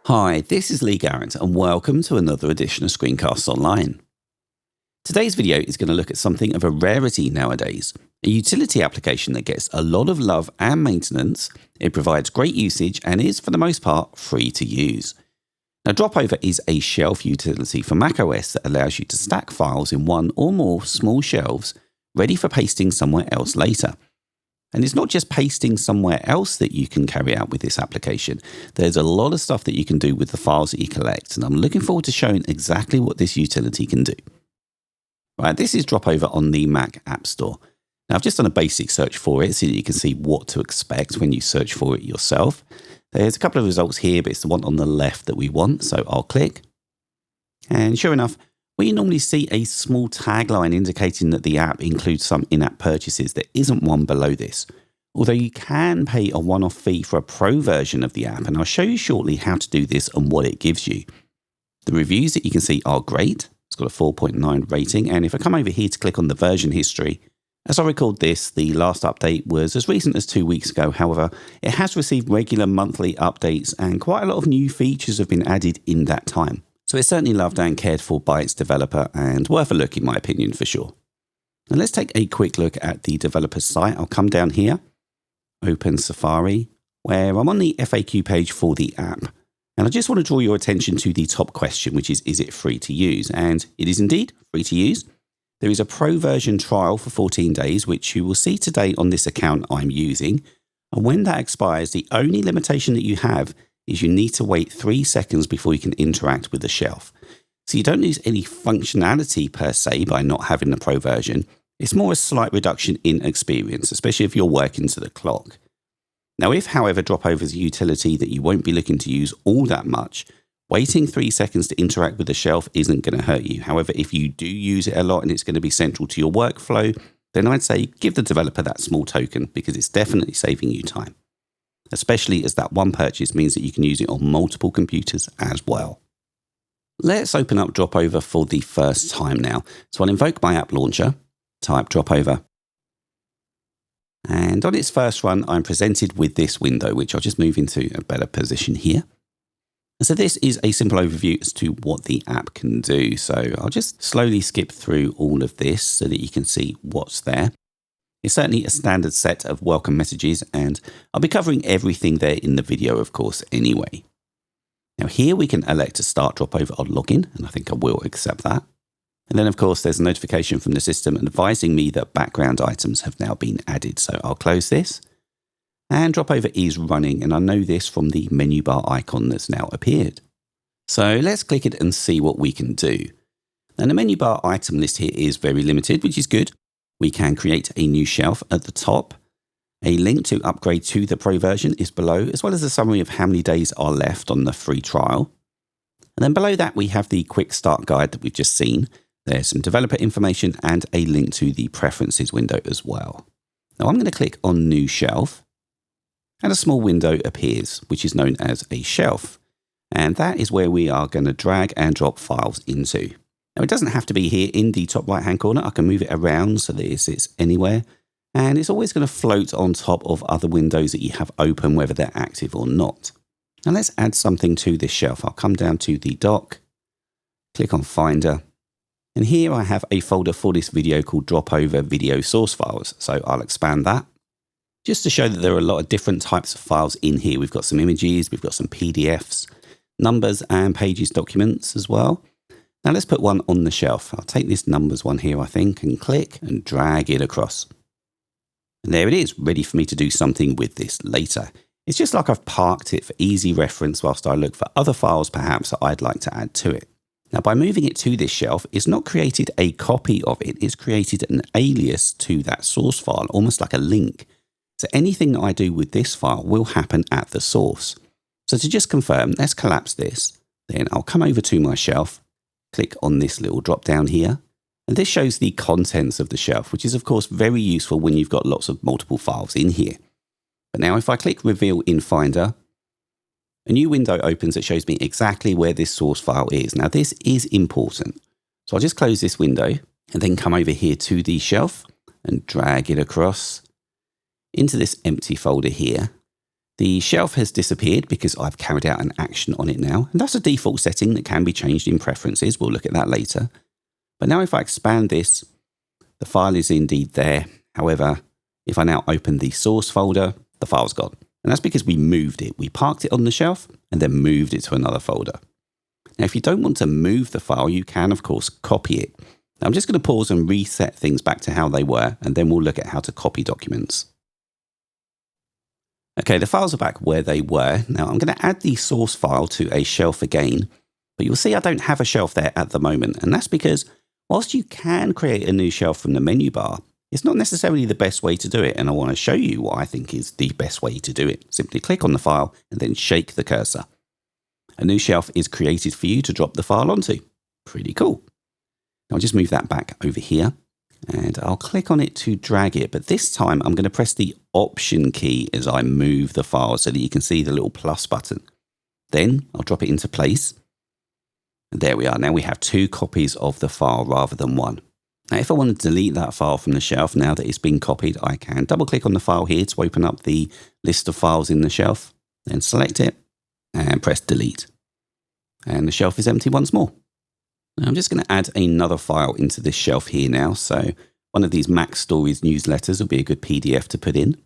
Hi, this is Lee Garrett and welcome to another edition of Screencasts Online. Today's video is going to look at something of a rarity nowadays, a utility application that gets a lot of love and maintenance. It provides great usage and is, for the most part, free to use. Now, Dropover is a shelf utility for macOS that allows you to stack files in one or more small shelves ready for pasting somewhere else later. And it's not just pasting somewhere else that you can carry out with this application. There's a lot of stuff that you can do with the files that you collect, and I'm looking forward to showing exactly what this utility can do. Right, this is Dropover on the Mac App Store. Now, I've just done a basic search for it so that you can see what to expect when you search for it yourself. There's a couple of results here, but it's the one on the left that we want, so I'll click. And sure enough, we normally see a small tagline indicating that the app includes some in-app purchases. There isn't one below this, although you can pay a one-off fee for a pro version of the app, and I'll show you shortly how to do this and what it gives you. The reviews that you can see are great. It's got a 4.9 rating, and if I come over here to click on the version history, as I record this, the last update was as recent as 2 weeks ago. However, it has received regular monthly updates, and quite a lot of new features have been added in that time. So it's certainly loved and cared for by its developer and worth a look in my opinion for sure. Now let's take a quick look at the developer's site. I'll come down here, open Safari, where I'm on the FAQ page for the app. And I just want to draw your attention to the top question, which is it free to use? And it is indeed free to use. There is a pro version trial for 14 days, which you will see today on this account I'm using. And when that expires, the only limitation that you have is you need to wait 3 seconds before you can interact with the shelf. So you don't lose any functionality per se by not having the pro version. It's more a slight reduction in experience, especially if you're working to the clock. Now, if, however, Dropover is a utility that you won't be looking to use all that much, waiting 3 seconds to interact with the shelf isn't going to hurt you. However, if you do use it a lot and it's going to be central to your workflow, then I'd say give the developer that small token because it's definitely saving you time, especially as that one purchase means that you can use it on multiple computers as well. Let's open up Dropover for the first time now. So I'll invoke my app launcher, type Dropover. And on its first run, I'm presented with this window, which I'll just move into a better position here. And so this is a simple overview as to what the app can do. So I'll just slowly skip through all of this so that you can see what's there. It's certainly a standard set of welcome messages, and I'll be covering everything there in the video, of course, anyway. Now here we can elect to start Dropover on login, and I think I will accept that. And then, of course, there's a notification from the system advising me that background items have now been added. So I'll close this. And Dropover is running, and I know this from the menu bar icon that's now appeared. So let's click it and see what we can do. And the menu bar item list here is very limited, which is good. We can create a new shelf at the top. A link to upgrade to the pro version is below, as well as a summary of how many days are left on the free trial. And then below that, we have the quick start guide that we've just seen. There's some developer information and a link to the preferences window as well. Now I'm going to click on New Shelf, and a small window appears, which is known as a shelf. And that is where we are going to drag and drop files into. Now, it doesn't have to be here in the top right-hand corner. I can move it around so that it sits anywhere. And it's always going to float on top of other windows that you have open, whether they're active or not. Now, let's add something to this shelf. I'll come down to the dock, click on Finder. And here I have a folder for this video called Dropover Video Source Files. So I'll expand that just to show that there are a lot of different types of files in here. We've got some images, we've got some PDFs, numbers and pages documents as well. Now let's put one on the shelf. I'll take this numbers one here, I think, and click and drag it across. And there it is, ready for me to do something with this later. It's just like I've parked it for easy reference whilst I look for other files perhaps that I'd like to add to it. Now by moving it to this shelf, it's not created a copy of it, it's created an alias to that source file, almost like a link. So anything that I do with this file will happen at the source. So to just confirm, let's collapse this. Then I'll come over to my shelf, click on this little drop down here. And this shows the contents of the shelf, which is of course very useful when you've got lots of multiple files in here. But now if I click Reveal in Finder, a new window opens that shows me exactly where this source file is. Now this is important. So I'll just close this window and then come over here to the shelf and drag it across into this empty folder here. The shelf has disappeared because I've carried out an action on it now, and that's a default setting that can be changed in preferences. We'll look at that later. But now if I expand this, the file is indeed there. However, if I now open the source folder, the file's gone. And that's because we moved it. We parked it on the shelf and then moved it to another folder. Now, if you don't want to move the file, you can, of course, copy it. Now, I'm just going to pause and reset things back to how they were, and then we'll look at how to copy documents. Okay, the files are back where they were. Now, I'm going to add the source file to a shelf again, but you'll see I don't have a shelf there at the moment, and that's because whilst you can create a new shelf from the menu bar, it's not necessarily the best way to do it, and I want to show you what I think is the best way to do it. Simply click on the file and then shake the cursor. A new shelf is created for you to drop the file onto. Pretty cool. I'll just move that back over here, and I'll click on it to drag it, but this time I'm going to press the Option key as I move the file so that you can see the little plus button. Then I'll drop it into place. And there we are. Now we have 2 copies of the file rather than 1. Now if I want to delete that file from the shelf now that it's been copied, I can double click on the file here to open up the list of files in the shelf, then select it and press delete. And the shelf is empty once more. Now I'm just going to add another file into this shelf here now. So one of these Mac Stories newsletters will be a good PDF to put in.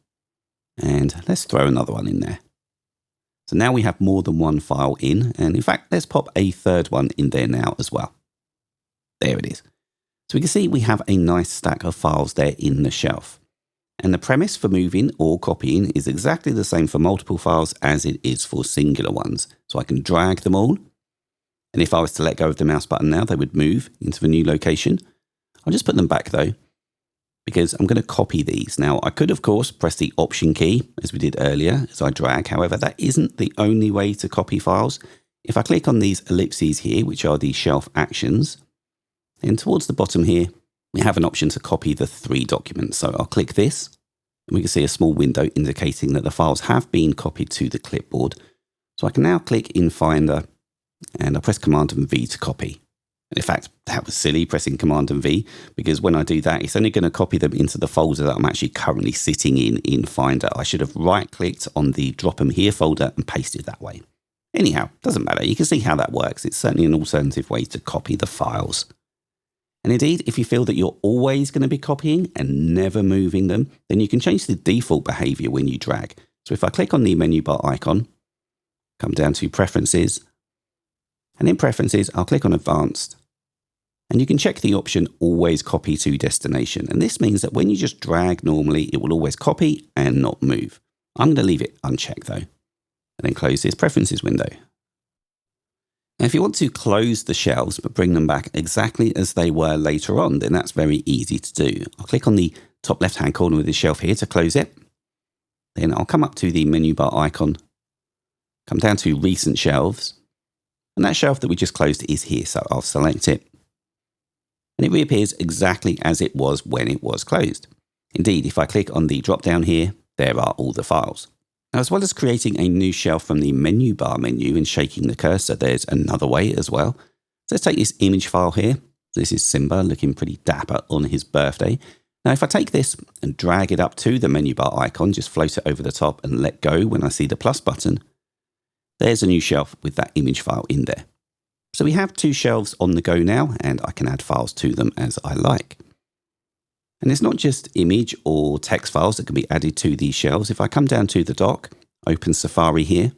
And let's throw another one in there. So now we have more than one file in. And in fact, let's pop a third one in there now as well. There it is. So we can see we have a nice stack of files there in the shelf. And the premise for moving or copying is exactly the same for multiple files as it is for singular ones. So I can drag them all. And if I was to let go of the mouse button now, they would move into the new location. I'll just put them back though, because I'm going to copy these. Now, I could, of course, press the Option key, as we did earlier, as I drag. However, that isn't the only way to copy files. If I click on these ellipses here, which are the shelf actions, then towards the bottom here, we have an option to copy the 3 documents. So I'll click this, and we can see a small window indicating that the files have been copied to the clipboard. So I can now click in Finder, and I'll press Command and V to copy. In fact, that was silly pressing Command and V, because when I do that, it's only going to copy them into the folder that I'm actually currently sitting in Finder. I should have right-clicked on the Drop 'em Here folder and pasted that way. Anyhow, doesn't matter. You can see how that works. It's certainly an alternative way to copy the files. And indeed, if you feel that you're always going to be copying and never moving them, then you can change the default behavior when you drag. So if I click on the menu bar icon, come down to Preferences, and in Preferences, I'll click on Advanced. And you can check the option Always Copy to Destination. And this means that when you just drag normally, it will always copy and not move. I'm going to leave it unchecked though. And then close this Preferences window. Now, if you want to close the shelves but bring them back exactly as they were later on, then that's very easy to do. I'll click on the top left-hand corner of the shelf here to close it. Then I'll come up to the menu bar icon, come down to Recent Shelves. And that shelf that we just closed is here, so I'll select it. And it reappears exactly as it was when it was closed. Indeed, if I click on the drop down here, there are all the files. Now, as well as creating a new shelf from the menu bar menu and shaking the cursor, there's another way as well. So let's take this image file here. This is Simba looking pretty dapper on his birthday. Now, if I take this and drag it up to the menu bar icon, just float it over the top and let go when I see the plus button, there's a new shelf with that image file in there. So we have 2 shelves on the go now, and I can add files to them as I like. And it's not just image or text files that can be added to these shelves. If I come down to the dock, open Safari here,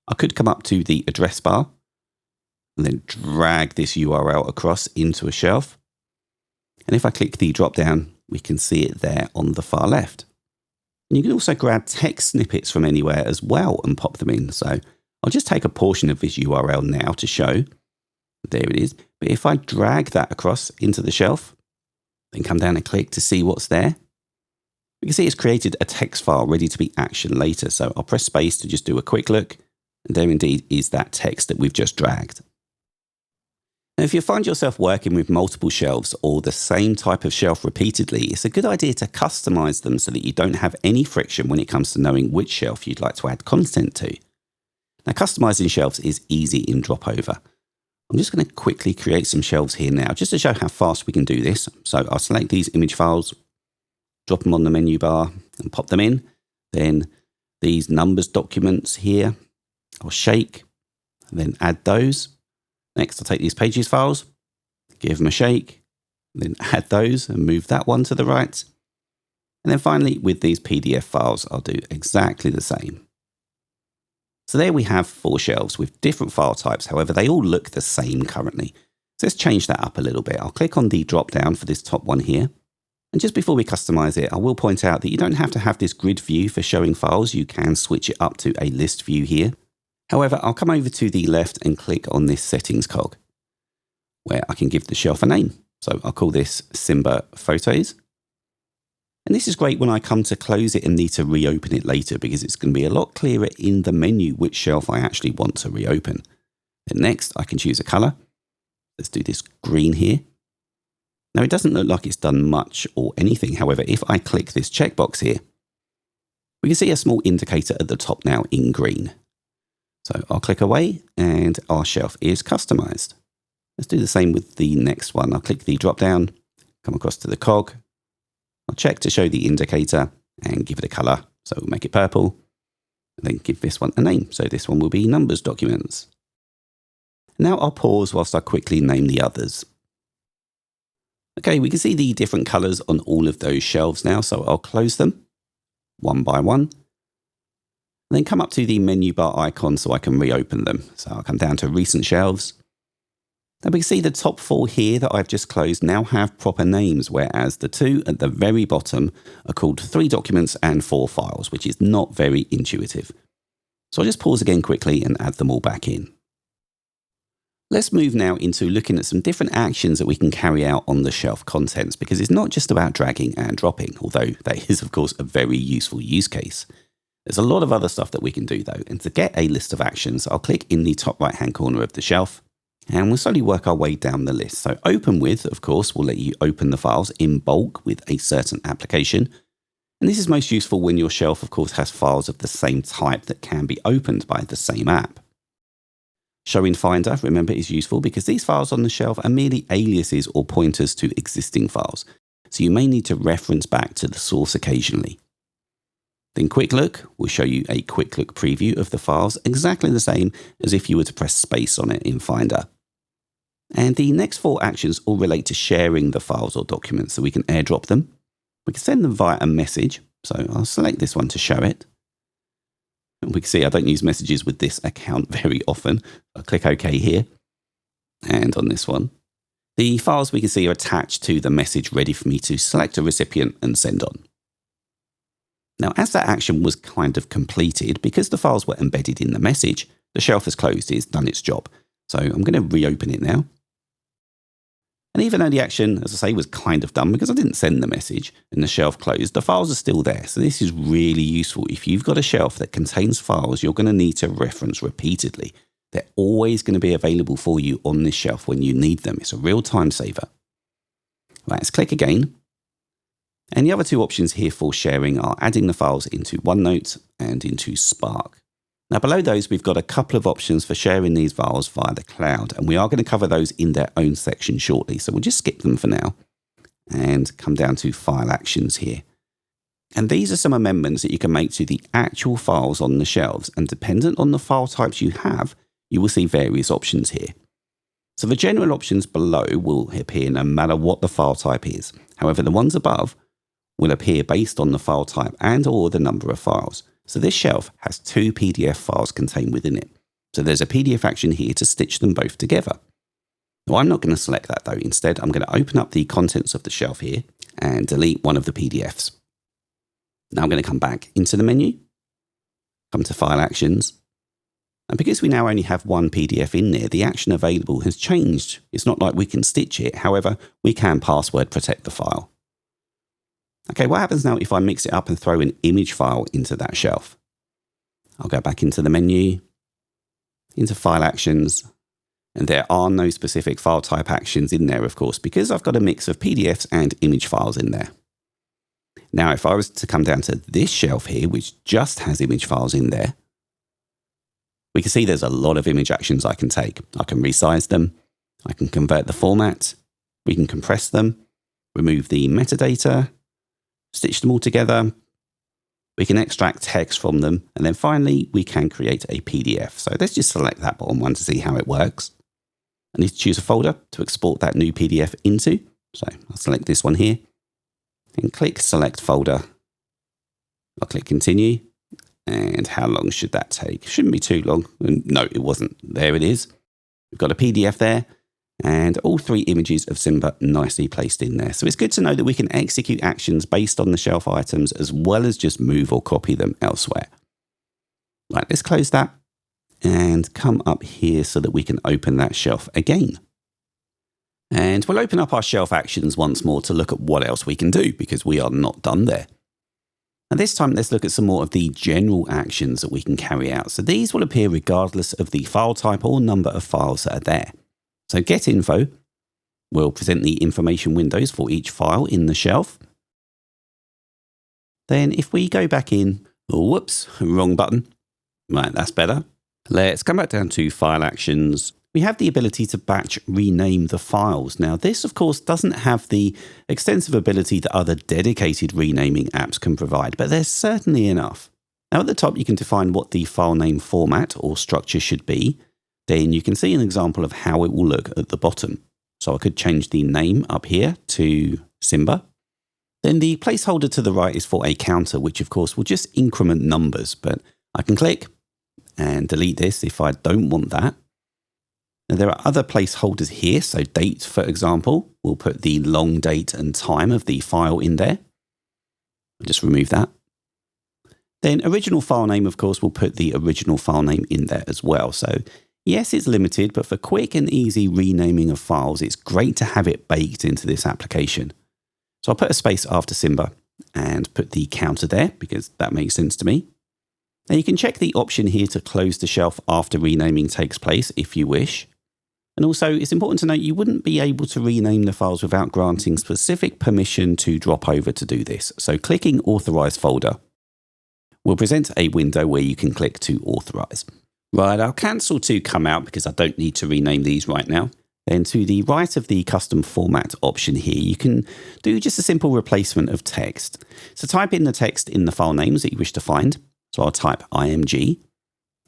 I could come up to the address bar and then drag this URL across into a shelf. And if I click the drop down, we can see it there on the far left. And you can also grab text snippets from anywhere as well and pop them in. So I'll just take a portion of this URL now to show. There it is. But if I drag that across into the shelf, then come down and click to see what's there, we can see it's created a text file ready to be actioned later. So I'll press space to just do a quick look. And there indeed is that text that we've just dragged. Now, if you find yourself working with multiple shelves or the same type of shelf repeatedly, it's a good idea to customize them so that you don't have any friction when it comes to knowing which shelf you'd like to add content to. Now, customizing shelves is easy in Dropover. I'm just going to quickly create some shelves here now, just to show how fast we can do this. So I'll select these image files, drop them on the menu bar and pop them in. Then these numbers documents here. I'll shake and then add those. Next, I'll take these pages files, give them a shake, then add those and move that one to the right. And then finally, with these PDF files, I'll do exactly the same. So there we have 4 shelves with different file types. However, they all look the same currently. So let's change that up a little bit. I'll click on the drop down for this top one here. And just before we customize it, I will point out that you don't have to have this grid view for showing files. You can switch it up to a list view here. However, I'll come over to the left and click on this settings cog where I can give the shelf a name. So I'll call this Simba Photos. And this is great when I come to close it and need to reopen it later, because it's going to be a lot clearer in the menu which shelf I actually want to reopen. And next, I can choose a color. Let's do this green here. Now, it doesn't look like it's done much or anything. However, if I click this checkbox here, we can see a small indicator at the top now in green. So I'll click away and our shelf is customized. Let's do the same with the next one. I'll click the drop down, come across to the cog. I'll check to show the indicator and give it a color. So we'll make it purple and then give this one a name. So this one will be numbers documents. Now I'll pause whilst I quickly name the others. Okay, we can see the different colors on all of those shelves now. So I'll close them one by one. And then come up to the menu bar icon so I can reopen them. So I'll come down to recent shelves. Now we can see the top 4 here that I've just closed now have proper names, whereas the 2 at the very bottom are called 3 documents and 4 files, which is not very intuitive. So I'll just pause again quickly and add them all back in. Let's move now into looking at some different actions that we can carry out on the shelf contents, because it's not just about dragging and dropping, although that is of course a very useful use case. There's a lot of other stuff that we can do though, and to get a list of actions, I'll click in the top right hand corner of the shelf. And we'll slowly work our way down the list. So open with, of course, will let you open the files in bulk with a certain application. And this is most useful when your shelf, of course, has files of the same type that can be opened by the same app. Show in Finder, remember, is useful because these files on the shelf are merely aliases or pointers to existing files. So you may need to reference back to the source occasionally. Then Quick Look will show you a quick look preview of the files, exactly the same as if you were to press space on it in Finder. And the next 4 actions all relate to sharing the files or documents, so we can airdrop them. We can send them via a message, so I'll select this one to show it. And we can see I don't use messages with this account very often. I'll click OK here. And on this one, the files we can see are attached to the message ready for me to select a recipient and send on. Now, as that action was kind of completed, because the files were embedded in the message, the shelf has closed, it's done its job. So I'm going to reopen it now. And even though the action, as I say, was kind of done because I didn't send the message and the shelf closed, the files are still there. So this is really useful. If you've got a shelf that contains files you're going to need to reference repeatedly, they're always going to be available for you on this shelf when you need them. It's a real time saver. Right, let's click again. And the other 2 options here for sharing are adding the files into OneNote and into Spark. Now below those, we've got a couple of options for sharing these files via the cloud, and we are going to cover those in their own section shortly. So we'll just skip them for now and come down to file actions here. And these are some amendments that you can make to the actual files on the shelves, and dependent on the file types you have, you will see various options here. So the general options below will appear no matter what the file type is. However, the ones above will appear based on the file type and or the number of files. So this shelf has 2 PDF files contained within it. So there's a PDF action here to stitch them both together. Now I'm not going to select that though. Instead, I'm going to open up the contents of the shelf here and delete one of the PDFs. Now I'm going to come back into the menu, come to File Actions. And because we now only have 1 PDF in there, the action available has changed. It's not like we can stitch it. However, we can password protect the file. Okay, what happens now if I mix it up and throw an image file into that shelf? I'll go back into the menu, into File Actions, and there are no specific file type actions in there, of course, because I've got a mix of PDFs and image files in there. Now, if I was to come down to this shelf here, which just has image files in there, we can see there's a lot of image actions I can take. I can resize them, I can convert the format, we can compress them, remove the metadata, stitch them all together, We can extract text from them. And then finally, we can create a PDF. So let's just select that bottom one to see how it works. I need to choose a folder to export that new PDF into. So I'll select this one here and click Select Folder. I'll click Continue. And how long should that take? Shouldn't be too long. No, it wasn't. There it is. We've got a PDF there and all 3 images of Simba nicely placed in there. So it's good to know that we can execute actions based on the shelf items as well as just move or copy them elsewhere. Right, let's close that and come up here so that we can open that shelf again. And we'll open up our shelf actions once more to look at what else we can do because we are not done there. And this time, let's look at some more of the general actions that we can carry out. So these will appear regardless of the file type or number of files that are there. So get info will present the information windows for each file in the shelf. Then if we go back in, oh, whoops, wrong button. Right, that's better. Let's come back down to file actions. We have the ability to batch rename the files. Now this, of course, doesn't have the extensive ability that other dedicated renaming apps can provide, but there's certainly enough. Now at the top, you can define what the file name format or structure should be. Then you can see an example of how it will look at the bottom. So I could change the name up here to Simba. Then the placeholder to the right is for a counter, which of course will just increment numbers, but I can click and delete this if I don't want that. Now there are other placeholders here. So date, for example, we'll put the long date and time of the file in there. I'll just remove that. Then original file name, of course, we'll put the original file name in there as well. So yes, it's limited, but for quick and easy renaming of files, it's great to have it baked into this application. So I'll put a space after Simba and put the counter there because that makes sense to me. Now you can check the option here to close the shelf after renaming takes place if you wish. And also it's important to note you wouldn't be able to rename the files without granting specific permission to Dropover to do this. So clicking Authorize Folder will present a window where you can click to authorize. Right, I'll cancel to come out because I don't need to rename these right now. Then to the right of the custom format option here, you can do just a simple replacement of text. So type in the text in the file names that you wish to find. So I'll type IMG.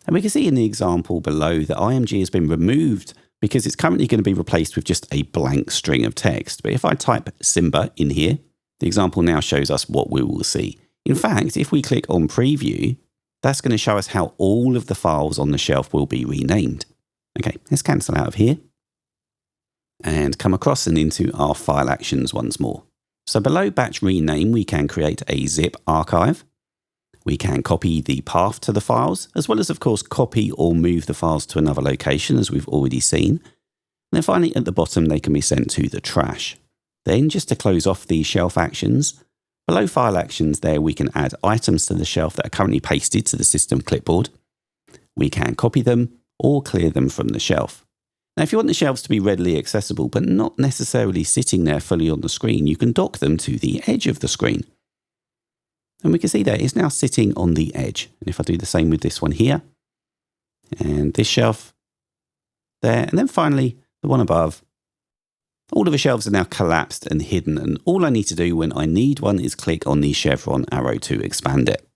And we can see in the example below that IMG has been removed because it's currently going to be replaced with just a blank string of text. But if I type Simba in here, the example now shows us what we will see. In fact, if we click on Preview, that's going to show us how all of the files on the shelf will be renamed. Okay, let's cancel out of here and come across and into our file actions once more. So below batch rename, we can create a zip archive. We can copy the path to the files, as well as, of course, copy or move the files to another location, as we've already seen. And then finally, at the bottom, they can be sent to the trash. Then, just to close off the shelf actions, below file actions there, we can add items to the shelf that are currently pasted to the system clipboard. We can copy them or clear them from the shelf. Now, if you want the shelves to be readily accessible, but not necessarily sitting there fully on the screen, you can dock them to the edge of the screen. And we can see there it's now sitting on the edge. And if I do the same with this one here, and this shelf there, and then finally the one above, all of the shelves are now collapsed and hidden. And all I need to do when I need one is click on the chevron arrow to expand it.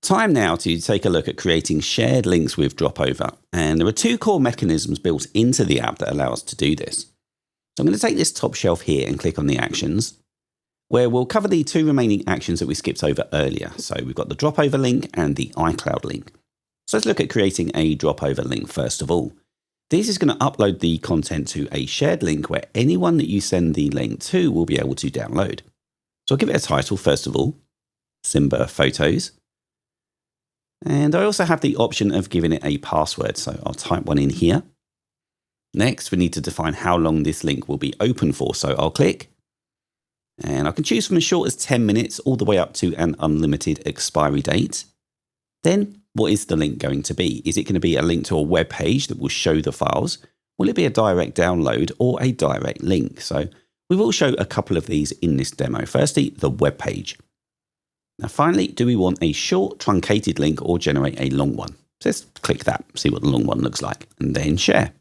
Time now to take a look at creating shared links with Dropover. And there are 2 core mechanisms built into the app that allow us to do this. So I'm going to take this top shelf here and click on the actions, where we'll cover the 2 remaining actions that we skipped over earlier. So we've got the Dropover link and the iCloud link. So let's look at creating a Dropover link first of all. This is going to upload the content to a shared link where anyone that you send the link to will be able to download. So I'll give it a title first of all, Simba Photos. And I also have the option of giving it a password. So I'll type one in here. Next, we need to define how long this link will be open for. So I'll click. And I can choose from as short as 10 minutes all the way up to an unlimited expiry date. Then, what is the link going to be? Is it going to be a link to a web page that will show the files? Will it be a direct download or a direct link? So we will show a couple of these in this demo. Firstly, the web page. Now, finally, do we want a short truncated link or generate a long one? So let's click that, see what the long one looks like, and then share.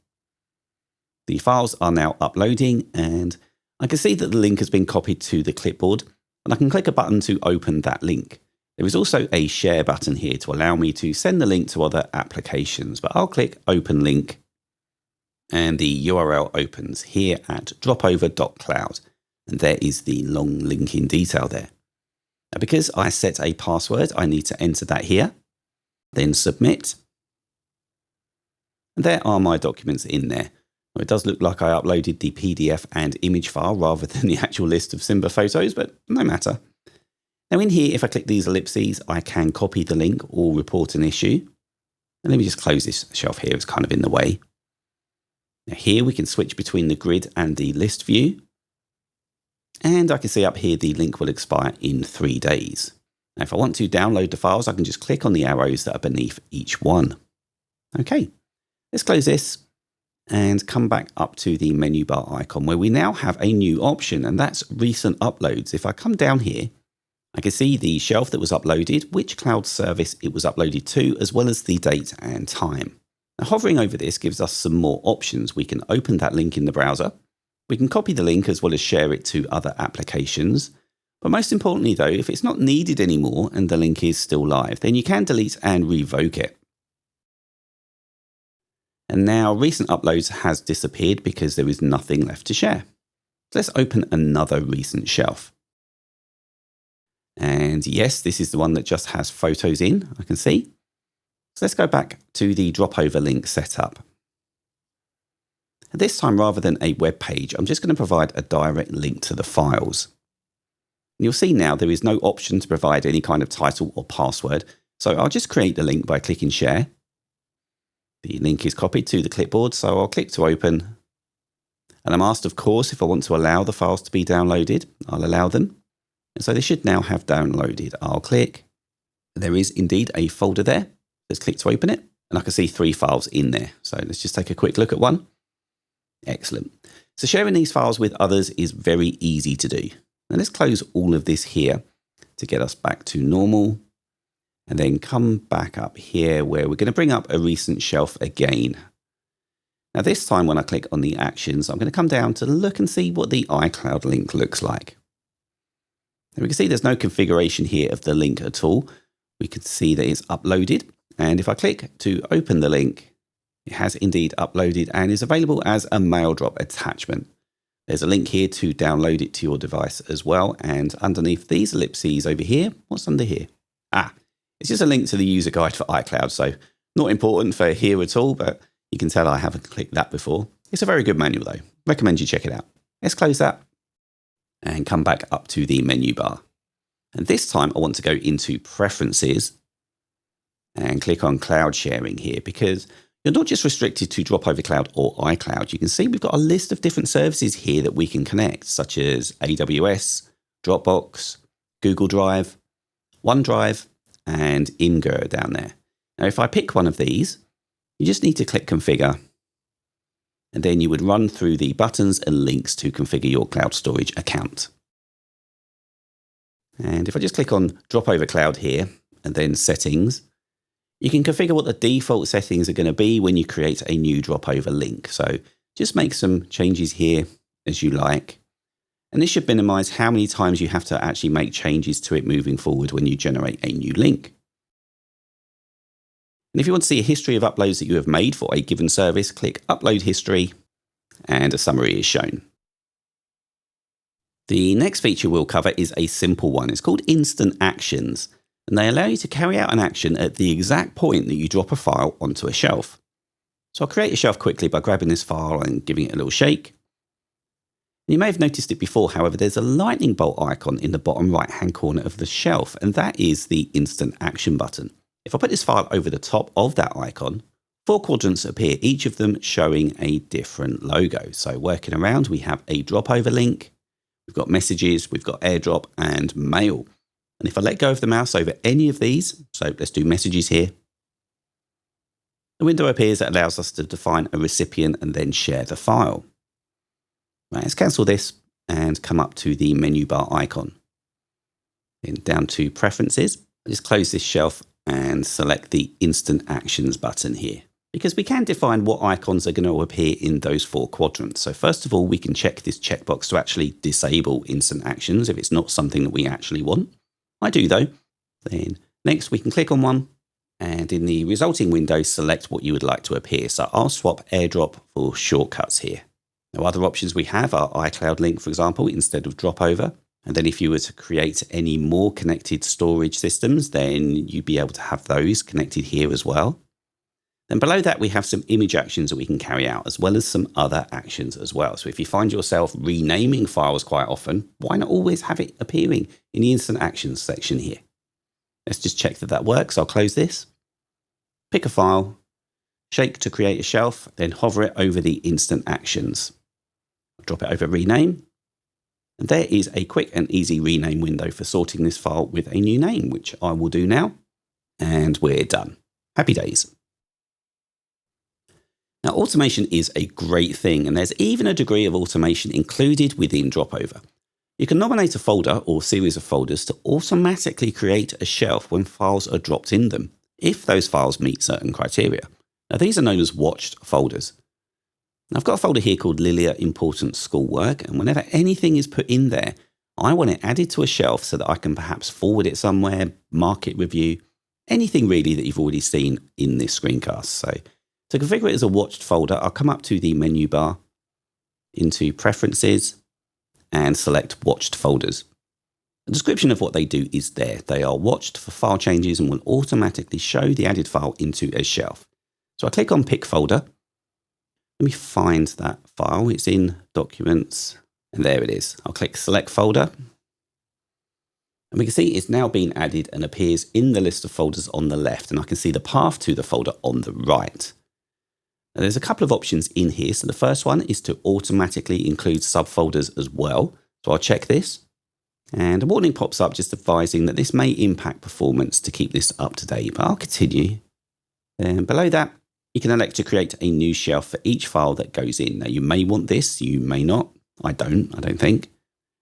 The files are now uploading and I can see that the link has been copied to the clipboard. and I can click a button to open that link. There is also a share button here to allow me to send the link to other applications, but I'll click open link and the URL opens here at dropover.cloud, and there is the long link in detail there. Now, because I set a password, I need to enter that here, then submit. And there are my documents in there. It does look like I uploaded the PDF and image file rather than the actual list of Simba photos, but no matter. Now in here, if I click these ellipses, I can copy the link or report an issue. And let me just close this shelf here, it's kind of in the way. Now here we can switch between the grid and the list view. And I can see up here the link will expire in 3 days. Now if I want to download the files, I can just click on the arrows that are beneath each one. Okay, let's close this and come back up to the menu bar icon where we now have a new option, and that's recent uploads. If I come down here, I can see the shelf that was uploaded, which cloud service it was uploaded to, as well as the date and time. Now, hovering over this gives us some more options. We can open that link in the browser. We can copy the link as well as share it to other applications. But most importantly though, if it's not needed anymore and the link is still live, then you can delete and revoke it. And now recent uploads has disappeared because there is nothing left to share. So let's open another recent shelf. And yes, this is the one that just has photos in, I can see. So let's go back to the dropover link setup. And this time, rather than a web page, I'm just going to provide a direct link to the files. And you'll see now there is no option to provide any kind of title or password. So I'll just create the link by clicking share. The link is copied to the clipboard, so I'll click to open. And I'm asked, of course, if I want to allow the files to be downloaded. I'll allow them. And so they should now have downloaded. I'll click. There is indeed a folder there. Let's click to open it. And I can see 3 files in there. So let's just take a quick look at one. Excellent. So sharing these files with others is very easy to do. Now let's close all of this here to get us back to normal. And then come back up here where we're going to bring up a recent shelf again. Now this time when I click on the actions, I'm going to come down to look and see what the iCloud link looks like. Now we can see there's no configuration here of the link at all. We can see that it's uploaded. And if I click to open the link, it has indeed uploaded and is available as a mail drop attachment. There's a link here to download it to your device as well. And underneath these ellipses over here, what's under here? It's just a link to the user guide for iCloud, so not important for here at all, but you can tell I haven't clicked that before. It's a very good manual though. Recommend you check it out. Let's close that and come back up to the menu bar. And this time I want to go into Preferences and click on Cloud Sharing here, because you're not just restricted to Dropover Cloud or iCloud. You can see we've got a list of different services here that we can connect, such as AWS, Dropbox, Google Drive, OneDrive, and Imgur down there. Now, if I pick one of these, you just need to click Configure, and then you would run through the buttons and links to configure your cloud storage account. And if I just click on Dropover Cloud here, and then Settings, you can configure what the default settings are going to be when you create a new Dropover link. So just make some changes here as you like. And this should minimize how many times you have to actually make changes to it moving forward when you generate a new link. And if you want to see a history of uploads that you have made for a given service, click Upload History, and a summary is shown. The next feature we'll cover is a simple one. It's called Instant Actions, and they allow you to carry out an action at the exact point that you drop a file onto a shelf. So I'll create a shelf quickly by grabbing this file and giving it a little shake. You may have noticed it before, however, there's a lightning bolt icon in the bottom right-hand corner of the shelf, and that is the Instant Action button. If I put this file over the top of that icon, 4 quadrants appear, each of them showing a different logo. So working around, we have a dropover link, we've got messages, we've got airdrop and mail. And if I let go of the mouse over any of these, so let's do messages here, the window appears that allows us to define a recipient and then share the file. Right, let's cancel this and come up to the menu bar icon. Then down to Preferences. I'll just close this shelf and select the Instant Actions button here. because we can define what icons are going to appear in those 4 quadrants. So first of all, we can check this checkbox to actually disable instant actions if it's not something that we actually want. I do though. Then next we can click on one, and in the resulting window, select what you would like to appear. So I'll swap AirDrop for shortcuts here. Now, other options we have are iCloud link, for example, instead of Dropover. And then if you were to create any more connected storage systems, then you'd be able to have those connected here as well. Then below that, we have some image actions that we can carry out, as well as some other actions as well. So if you find yourself renaming files quite often, why not always have it appearing in the instant actions section here? Let's just check that that works. I'll close this. Pick a file, shake to create a shelf, then hover it over the instant actions. Drop it over rename. And there is a quick and easy rename window for sorting this file with a new name, which I will do now. And we're done. Happy days. Now, automation is a great thing, and there's even a degree of automation included within Dropover. You can nominate a folder or series of folders to automatically create a shelf when files are dropped in them, if those files meet certain criteria. Now, these are known as watched folders. Now, I've got a folder here called Lilia Important Schoolwork, and whenever anything is put in there, I want it added to a shelf so that I can perhaps forward it somewhere, mark it review, anything really that you've already seen in this screencast. So to configure it as a watched folder, I'll come up to the menu bar, into Preferences, and select Watched Folders. The description of what they do is there. They are watched for file changes and will automatically show the added file into a shelf. So I click on Pick Folder. Let me find that file. It's in Documents, and there it is. I'll click Select Folder. And we can see it's now been added and appears in the list of folders on the left, and I can see the path to the folder on the right. Now, there's a couple of options in here. So the first one is to automatically include subfolders as well. So I'll check this. And a warning pops up just advising that this may impact performance to keep this up to date, but I'll continue. Then below that, you can elect to create a new shelf for each file that goes in. Now, you may want this, you may not. I don't think.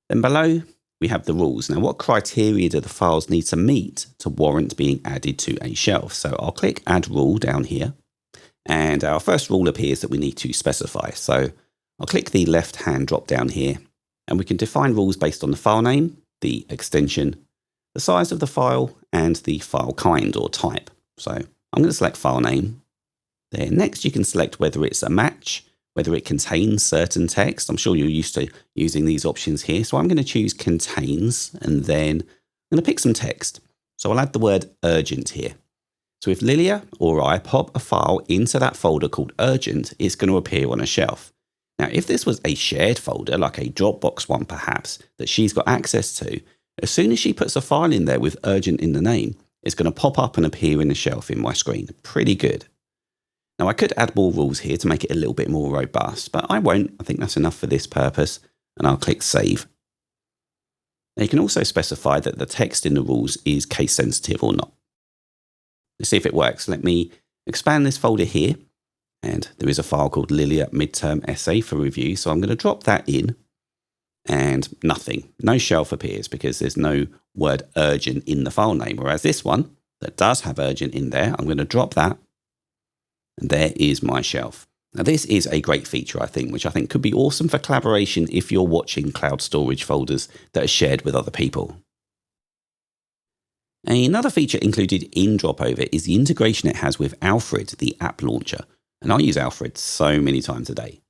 Then below, we have the rules. Now, what criteria do the files need to meet to warrant being added to a shelf? So I'll click Add Rule down here. And our first rule appears that we need to specify. So I'll click the left-hand drop down here, and we can define rules based on the file name, the extension, the size of the file, and the file kind or type. So I'm going to select file name. Then next you can select whether it's a match, whether it contains certain text. I'm sure you're used to using these options here. So I'm going to choose contains, and then I'm going to pick some text. So I'll add the word urgent here. So if Lilia or I pop a file into that folder called urgent, it's going to appear on a shelf. Now, if this was a shared folder, like a Dropbox one perhaps, that she's got access to, as soon as she puts a file in there with urgent in the name, it's going to pop up and appear in the shelf in my screen. Pretty good. Now, I could add more rules here to make it a little bit more robust, but I won't. I think that's enough for this purpose, and I'll click Save. Now, you can also specify that the text in the rules is case sensitive or not. Let's see if it works. Let me expand this folder here. And there is a file called Lilia Midterm Essay for review. So I'm going to drop that in, and nothing. No shelf appears because there's no word urgent in the file name. Whereas this one that does have urgent in there, I'm going to drop that. And there is my shelf. Now, this is a great feature, I think, which I think could be awesome for collaboration if you're watching cloud storage folders that are shared with other people. Another feature included in Dropover is the integration it has with Alfred, the app launcher. And I use Alfred so many times a day.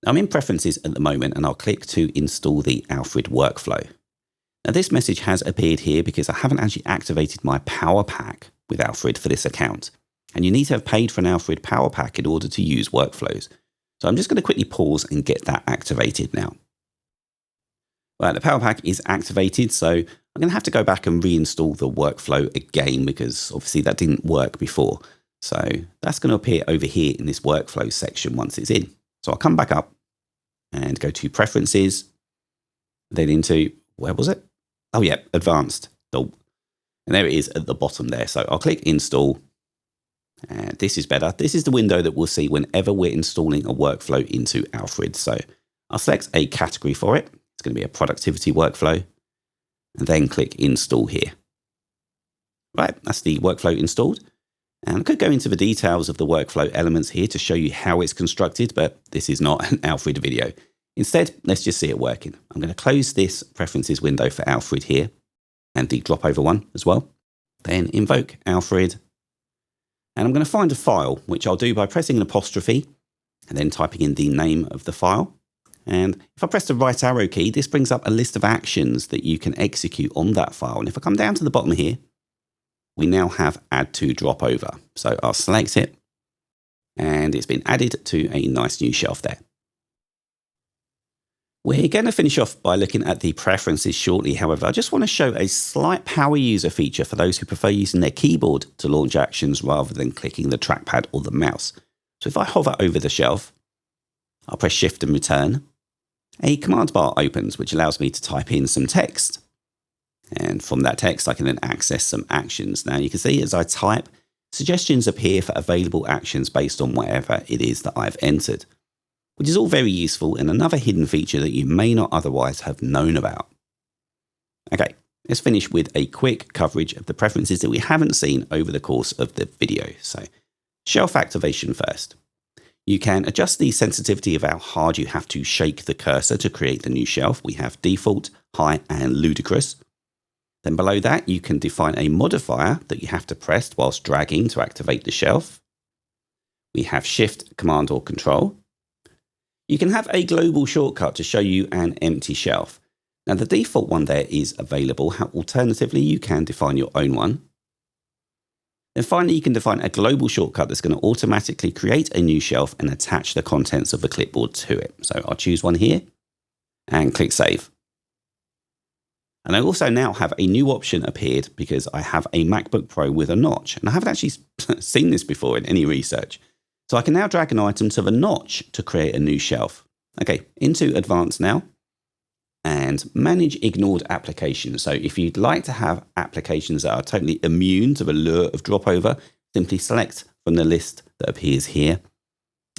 I'm in Preferences at the moment, and I'll click to install the Alfred workflow. Now, this message has appeared here because I haven't actually activated my Power Pack with Alfred for this account. And you need to have paid for an Alfred Power Pack in order to use workflows. So I'm just going to quickly pause and get that activated now. Well, the Power Pack is activated, so I'm going to have to go back and reinstall the workflow again because obviously that didn't work before. So that's going to appear over here in this workflow section once it's in. So I'll come back up and go to Preferences, then into, where was it? Oh yeah, Advanced. And there it is at the bottom there. So I'll click Install. And this is better. This is the window that we'll see whenever we're installing a workflow into Alfred. So I'll select a category for it. It's going to be a productivity workflow. And then click Install here. Right, that's the workflow installed. And I could go into the details of the workflow elements here to show you how it's constructed, but this is not an Alfred video. Instead, let's just see it working. I'm going to close this preferences window for Alfred here and the dropover one as well. Then invoke Alfred. And I'm going to find a file, which I'll do by pressing an apostrophe and then typing in the name of the file. And if I press the right arrow key, this brings up a list of actions that you can execute on that file. And if I come down to the bottom here, we now have add to dropover. So I'll select it and it's been added to a nice new shelf there. We're going to finish off by looking at the preferences shortly. However, I just want to show a slight power user feature for those who prefer using their keyboard to launch actions rather than clicking the trackpad or the mouse. So if I hover over the shelf, I'll press Shift and return. A command bar opens, which allows me to type in some text. And from that text, I can then access some actions. Now you can see as I type, suggestions appear for available actions based on whatever it is that I've entered, which is all very useful and another hidden feature that you may not otherwise have known about. Okay, let's finish with a quick coverage of the preferences that we haven't seen over the course of the video. So, shelf activation first. You can adjust the sensitivity of how hard you have to shake the cursor to create the new shelf. We have default, high, and ludicrous. Then below that, you can define a modifier that you have to press whilst dragging to activate the shelf. We have Shift, Command, or Control. You can have a global shortcut to show you an empty shelf. Now the default one there is available. Alternatively, you can define your own one. Then finally, you can define a global shortcut that's going to automatically create a new shelf and attach the contents of the clipboard to it. So I'll choose one here and click Save. And I also now have a new option appeared because I have a MacBook Pro with a notch. And I haven't actually seen this before in any research. So I can now drag an item to the notch to create a new shelf. Okay, into Advanced now. And manage ignored applications. So if you'd like to have applications that are totally immune to the lure of dropover, simply select from the list that appears here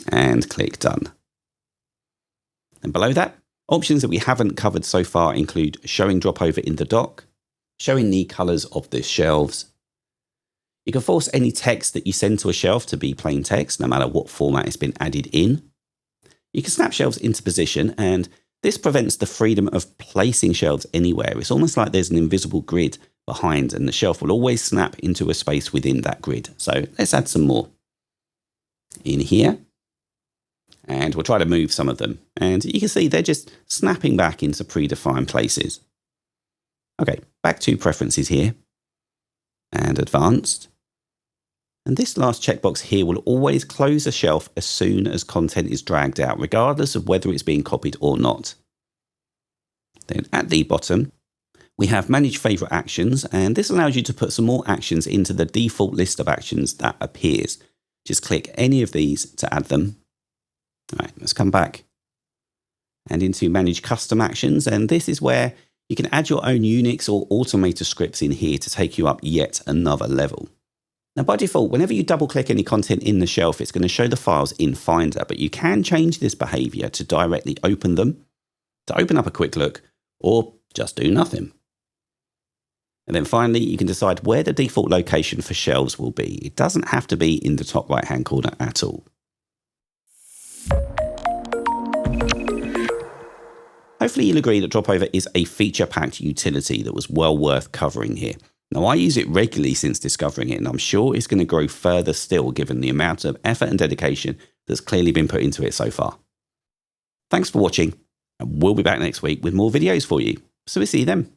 and click Done. And below that, options that we haven't covered so far include showing dropover in the dock, showing the colors of the shelves. You can force any text that you send to a shelf to be plain text, no matter what format it's been added in. You can snap shelves into position, and this prevents the freedom of placing shelves anywhere. It's almost like there's an invisible grid behind, and the shelf will always snap into a space within that grid. So let's add some more in here. And we'll try to move some of them. And you can see they're just snapping back into predefined places. Okay, back to preferences here. And advanced. And this last checkbox here will always close a shelf as soon as content is dragged out, regardless of whether it's being copied or not. Then at the bottom, we have Manage Favorite Actions, and this allows you to put some more actions into the default list of actions that appears. Just click any of these to add them. All right, let's come back and into Manage Custom Actions, and this is where you can add your own Unix or automator scripts in here to take you up yet another level. Now, by default, whenever you double-click any content in the shelf, it's going to show the files in Finder, but you can change this behavior to directly open them, to open up a quick look, or just do nothing. And then finally, you can decide where the default location for shelves will be. It doesn't have to be in the top right-hand corner at all. Hopefully you'll agree that Dropover is a feature-packed utility that was well worth covering here. Now, I use it regularly since discovering it, and I'm sure it's going to grow further still given the amount of effort and dedication that's clearly been put into it so far. Thanks for watching, and we'll be back next week with more videos for you. So we'll see you then.